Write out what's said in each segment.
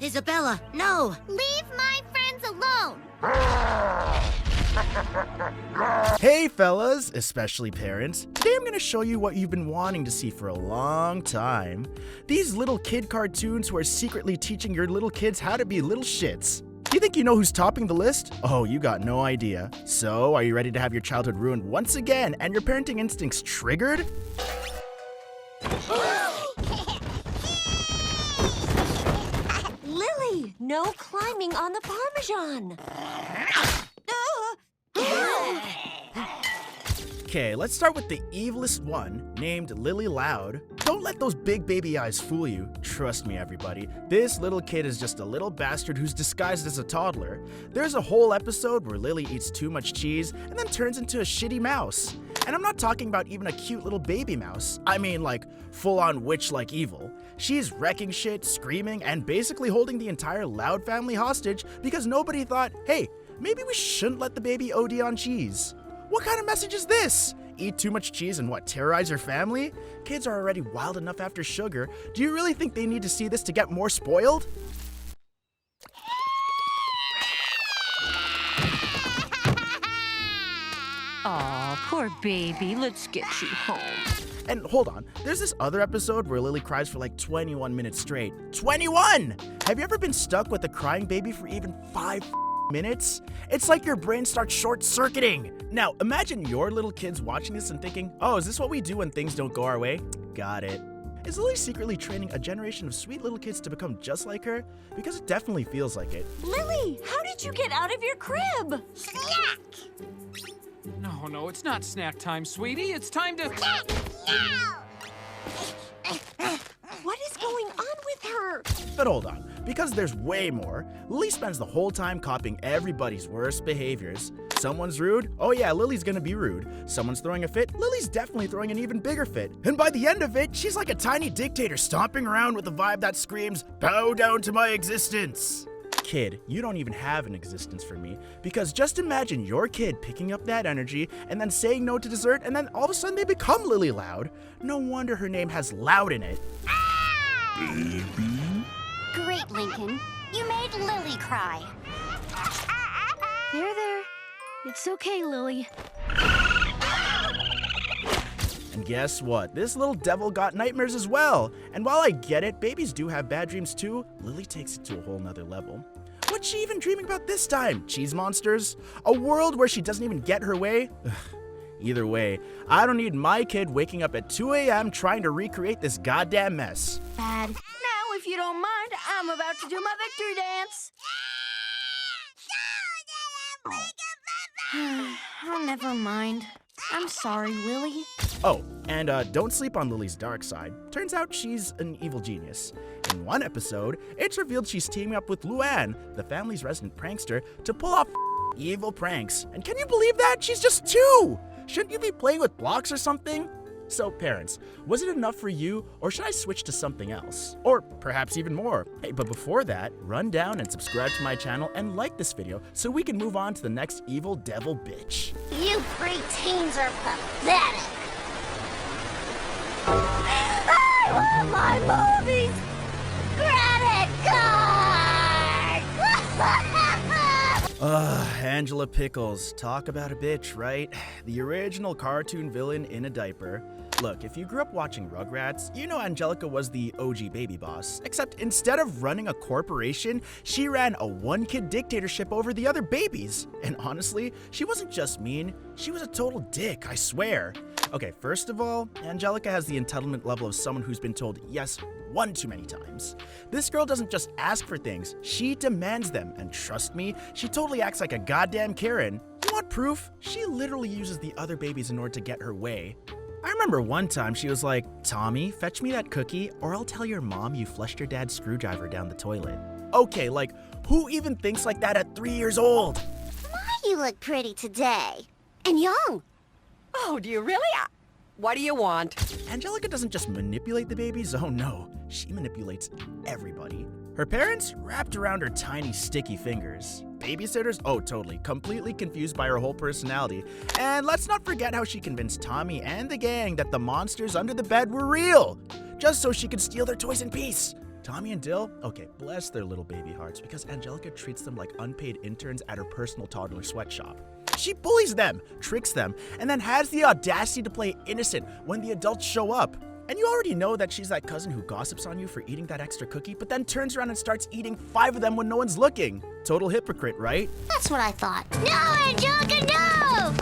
Isabella, no! Leave my friends alone! Hey fellas, especially parents, today I'm going to show you what you've been wanting to see for a long time. These little kid cartoons who are secretly teaching your little kids how to be little shits. Do you think you know who's topping the list? Oh, you got no idea. So, are you ready to have your childhood ruined once again and your parenting instincts triggered? Lily, no climbing on the Parmesan. Okay, let's start with the evilest one, named Lily Loud. Don't let those big baby eyes fool you. Trust me, everybody. This little kid is just a little bastard who's disguised as a toddler. There's a whole episode where Lily eats too much cheese and then turns into a shitty mouse. And I'm not talking about even a cute little baby mouse. I mean, like, full-on witch-like evil. She's wrecking shit, screaming, and basically holding the entire Loud family hostage because nobody thought, hey, maybe we shouldn't let the baby OD on cheese. What kind of message is this? Eat too much cheese and what, terrorize your family? Kids are already wild enough after sugar. Do you really think they need to see this to get more spoiled? Aw, poor baby. Let's get you home. And hold on, there's this other episode where Lily cries for like 21 minutes straight. 21! Have you ever been stuck with a crying baby for even 5 minutes? It's like your brain starts short-circuiting. Now, imagine your little kids watching this and thinking, oh, is this what we do when things don't go our way? Got it. Is Lily secretly training a generation of sweet little kids to become just like her? Because it definitely feels like it. Lily, how did you get out of your crib? Snack! No, it's not snack time, sweetie. It's time to... No! What is going on with her? But hold on, because there's way more. Lily spends the whole time copying everybody's worst behaviors. Someone's rude? Oh yeah, Lily's gonna be rude. Someone's throwing a fit? Lily's definitely throwing an even bigger fit. And by the end of it, she's like a tiny dictator stomping around with a vibe that screams, bow down to my existence. Kid, you don't even have an existence for me, because just imagine your kid picking up that energy and then saying no to dessert, and then all of a sudden they become Lily Loud. No wonder her name has Loud in it. Great, Lincoln. You made Lily cry. There. It's okay, Lily. And guess what? This little devil got nightmares as well. And while I get it, babies do have bad dreams too, Lily takes it to a whole nother level. What's she even dreaming about this time? Cheese monsters? A world where she doesn't even get her way? Either way, I don't need my kid waking up at 2 a.m. trying to recreate this goddamn mess. Dad. Now, if you don't mind, I'm about to do my victory dance. Oh, never mind. I'm sorry, Lily. Oh, and don't sleep on Lily's dark side. Turns out she's an evil genius. In one episode, it's revealed she's teaming up with Luann, the family's resident prankster, to pull off evil pranks. And can you believe that? She's just 2! Shouldn't you be playing with blocks or something? So parents, was it enough for you, or should I switch to something else? Or perhaps even more? Hey, but before that, run down and subscribe to my channel and like this video so we can move on to the next evil devil bitch. You preteens are pathetic. I want my movies! Credit card! Angela Pickles, talk about a bitch, right? The original cartoon villain in a diaper. Look, if you grew up watching Rugrats, you know Angelica was the OG baby boss. Except instead of running a corporation, she ran a one-kid dictatorship over the other babies. And honestly, she wasn't just mean, she was a total dick, I swear. Okay, first of all, Angelica has the entitlement level of someone who's been told yes one too many times. This girl doesn't just ask for things, she demands them, and trust me, she totally acts like a goddamn Karen. You want proof? She literally uses the other babies in order to get her way. I remember one time she was like, Tommy, fetch me that cookie, or I'll tell your mom you flushed your dad's screwdriver down the toilet. Okay, like, who even thinks like that at 3 years old? My, you look pretty today. And young. Oh, do you really? What do you want? Angelica doesn't just manipulate the babies, oh no, she manipulates everybody. Her parents wrapped around her tiny sticky fingers. Babysitters? Oh, totally. Completely confused by her whole personality. And let's not forget how she convinced Tommy and the gang that the monsters under the bed were real, just so she could steal their toys in peace. Tommy and Dill? Okay, bless their little baby hearts because Angelica treats them like unpaid interns at her personal toddler sweatshop. She bullies them, tricks them, and then has the audacity to play innocent when the adults show up. And you already know that she's that cousin who gossips on you for eating that extra cookie, but then turns around and starts eating 5 of them when no one's looking. Total hypocrite, right? That's what I thought. No, Angelica, no!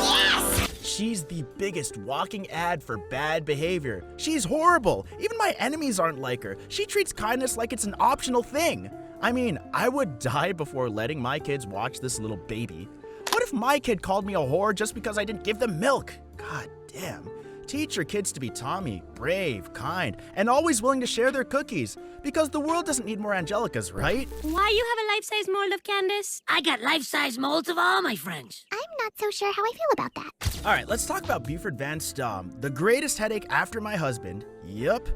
Yes! She's the biggest walking ad for bad behavior. She's horrible. Even my enemies aren't like her. She treats kindness like it's an optional thing. I mean, I would die before letting my kids watch this little baby. What if my kid called me a whore just because I didn't give them milk? God damn. Teach your kids to be Tommy, brave, kind, and always willing to share their cookies. Because the world doesn't need more Angelicas, right? Why you have a life-size mold of Candace? I got life-size molds of all my friends. I'm not so sure how I feel about that. Alright, let's talk about Buford Van Stomm, the greatest headache after my husband. Yup.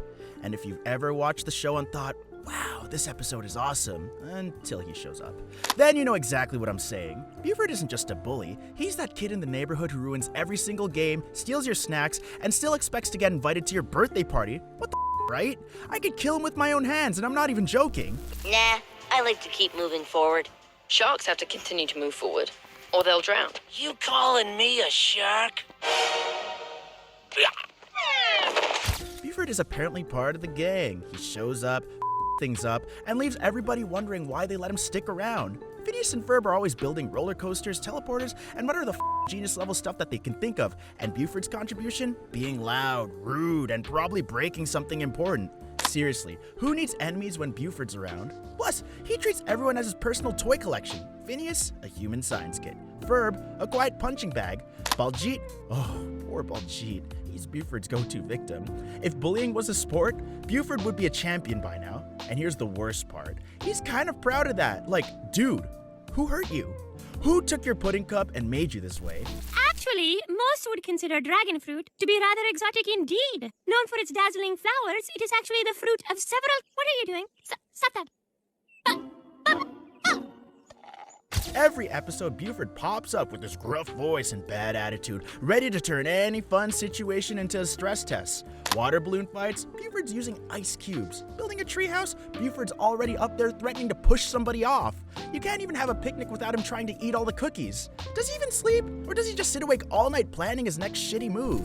And if you've ever watched the show and thought, wow, this episode is awesome, until he shows up, then you know exactly what I'm saying. Buford isn't just a bully, he's that kid in the neighborhood who ruins every single game, steals your snacks, and still expects to get invited to your birthday party. What the right? I could kill him with my own hands, and I'm not even joking. Nah, I like to keep moving forward. Sharks have to continue to move forward, or they'll drown. You calling me a shark? Buford is apparently part of the gang. He shows up, things up, and leaves everybody wondering why they let him stick around. Phineas and Ferb are always building roller coasters, teleporters, and what are the genius level stuff that they can think of, and Buford's contribution? Being loud, rude, and probably breaking something important. Seriously, who needs enemies when Buford's around? Plus, he treats everyone as his personal toy collection. Phineas, a human science kit. Ferb, a quiet punching bag. Baljeet, oh, poor Baljeet. He's Buford's go-to victim. If bullying was a sport, Buford would be a champion by now. And here's the worst part. He's kind of proud of that. Like, dude, who hurt you? Who took your pudding cup and made you this way? Actually, most would consider dragon fruit to be rather exotic indeed. Known for its dazzling flowers, it is actually the fruit of several... What are you doing? Stop that. Every episode, Buford pops up with his gruff voice and bad attitude, ready to turn any fun situation into a stress test. Water balloon fights, Buford's using ice cubes. Building a treehouse, Buford's already up there threatening to push somebody off. You can't even have a picnic without him trying to eat all the cookies. Does he even sleep? Or does he just sit awake all night planning his next shitty move?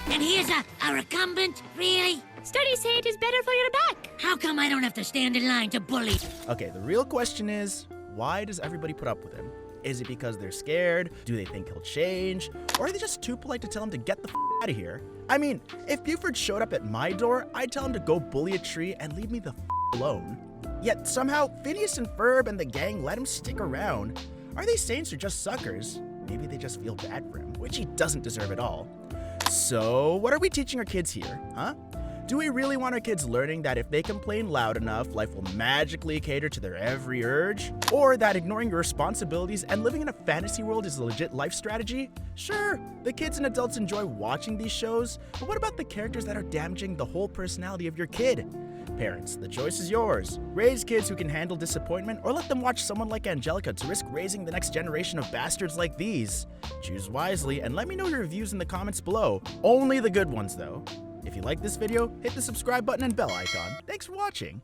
And here's a recumbent? Really? Studies say it is better for your back. How come I don't have to stand in line to bully? Okay, the real question is, why does everybody put up with him? Is it because they're scared? Do they think he'll change? Or are they just too polite to tell him to get the out of here? I mean, if Buford showed up at my door, I'd tell him to go bully a tree and leave me the alone. Yet somehow, Phineas and Ferb and the gang let him stick around. Are they saints or just suckers? Maybe they just feel bad for him, which he doesn't deserve at all. So, what are we teaching our kids here, huh? Do we really want our kids learning that if they complain loud enough, life will magically cater to their every urge? Or that ignoring your responsibilities and living in a fantasy world is a legit life strategy? Sure, the kids and adults enjoy watching these shows, but what about the characters that are damaging the whole personality of your kid? Parents, the choice is yours. Raise kids who can handle disappointment, or let them watch someone like Angelica to risk raising the next generation of bastards like these. Choose wisely, and let me know your reviews in the comments below. Only the good ones, though. If you like this video, hit the subscribe button and bell icon. Thanks for watching.